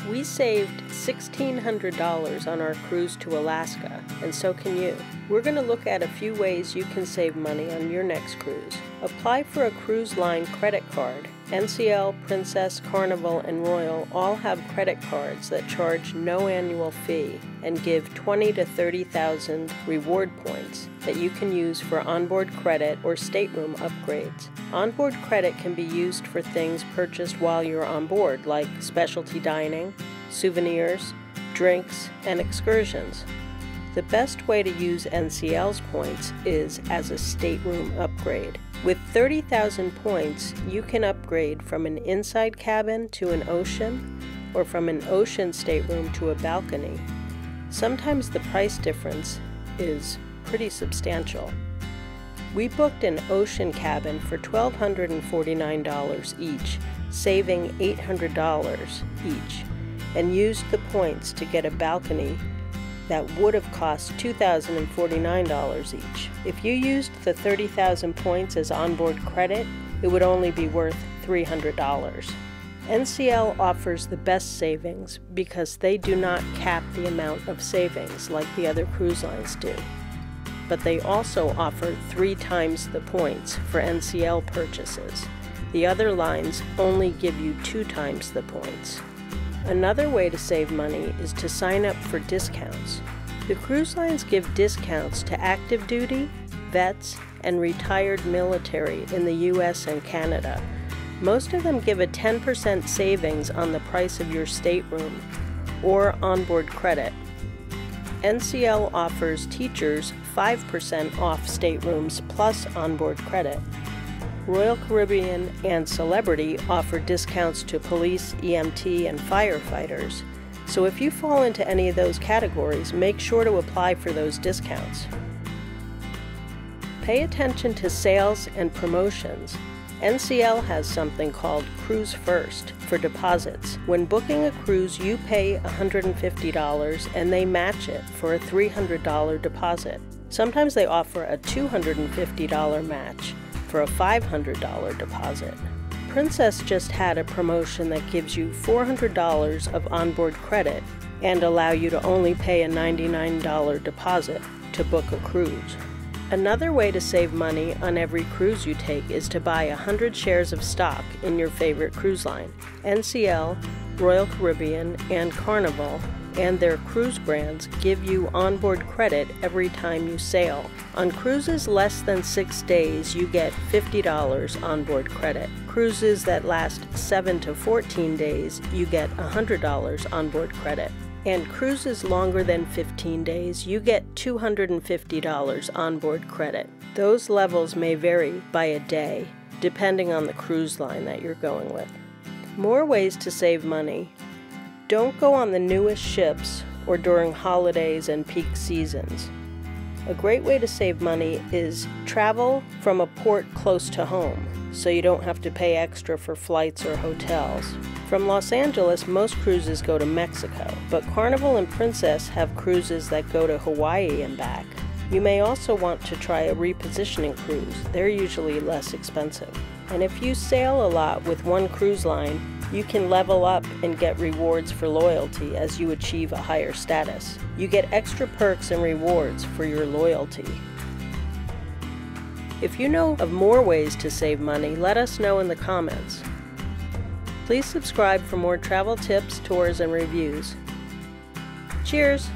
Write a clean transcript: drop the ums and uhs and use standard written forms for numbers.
We saved $1,600 on our cruise to Alaska, and so can you. We're going to look at a few ways you can save money on your next cruise. Apply for a cruise line credit card. NCL, Princess, Carnival, and Royal all have credit cards that charge no annual fee and give 20,000 to 30,000 reward points that you can use for onboard credit or stateroom upgrades. Onboard credit can be used for things purchased while you're on board, like specialty dining, souvenirs, drinks, and excursions. The best way to use NCL's points is as a stateroom upgrade. With 30,000 points, you can upgrade from an inside cabin to an ocean, or from an ocean stateroom to a balcony. Sometimes the price difference is pretty substantial. We booked an ocean cabin for $1,249 each, saving $800 each, and used the points to get a balcony that would have cost $2,049 each. If you used the 30,000 points as onboard credit, it would only be worth $300. NCL offers the best savings because they do not cap the amount of savings like the other cruise lines do. But they also offer 3 times the points for NCL purchases. The other lines only give you 2 times the points. Another way to save money is to sign up for discounts. The cruise lines give discounts to active duty, vets, and retired military in the US and Canada. Most of them give a 10% savings on the price of your stateroom or onboard credit. NCL offers teachers 5% off staterooms plus onboard credit. Royal Caribbean and Celebrity offer discounts to police, EMT, and firefighters. So if you fall into any of those categories, make sure to apply for those discounts. Pay attention to sales and promotions. NCL has something called Cruise First for deposits. When booking a cruise, you pay $150 and they match it for a $300 deposit. Sometimes they offer a $250 match for a $500 deposit. Princess just had a promotion that gives you $400 of onboard credit and allow you to only pay a $99 deposit to book a cruise. Another way to save money on every cruise you take is to buy 100 shares of stock in your favorite cruise line. NCL, Royal Caribbean, and Carnival and their cruise brands give you onboard credit every time you sail. On cruises less than 6 days, you get $50 onboard credit. Cruises that last 7 to 14 days, you get $100 onboard credit. And cruises longer than 15 days, you get $250 onboard credit. Those levels may vary by a day, depending on the cruise line that you're going with. More ways to save money. Don't go on the newest ships or during holidays and peak seasons. A great way to save money is travel from a port close to home, so you don't have to pay extra for flights or hotels. From Los Angeles, most cruises go to Mexico, but Carnival and Princess have cruises that go to Hawaii and back. You may also want to try a repositioning cruise. They're usually less expensive. And if you sail a lot with one cruise line, you can level up and get rewards for loyalty as you achieve a higher status. You get extra perks and rewards for your loyalty. If you know of more ways to save money, let us know in the comments. Please subscribe for more travel tips, tours, and reviews. Cheers!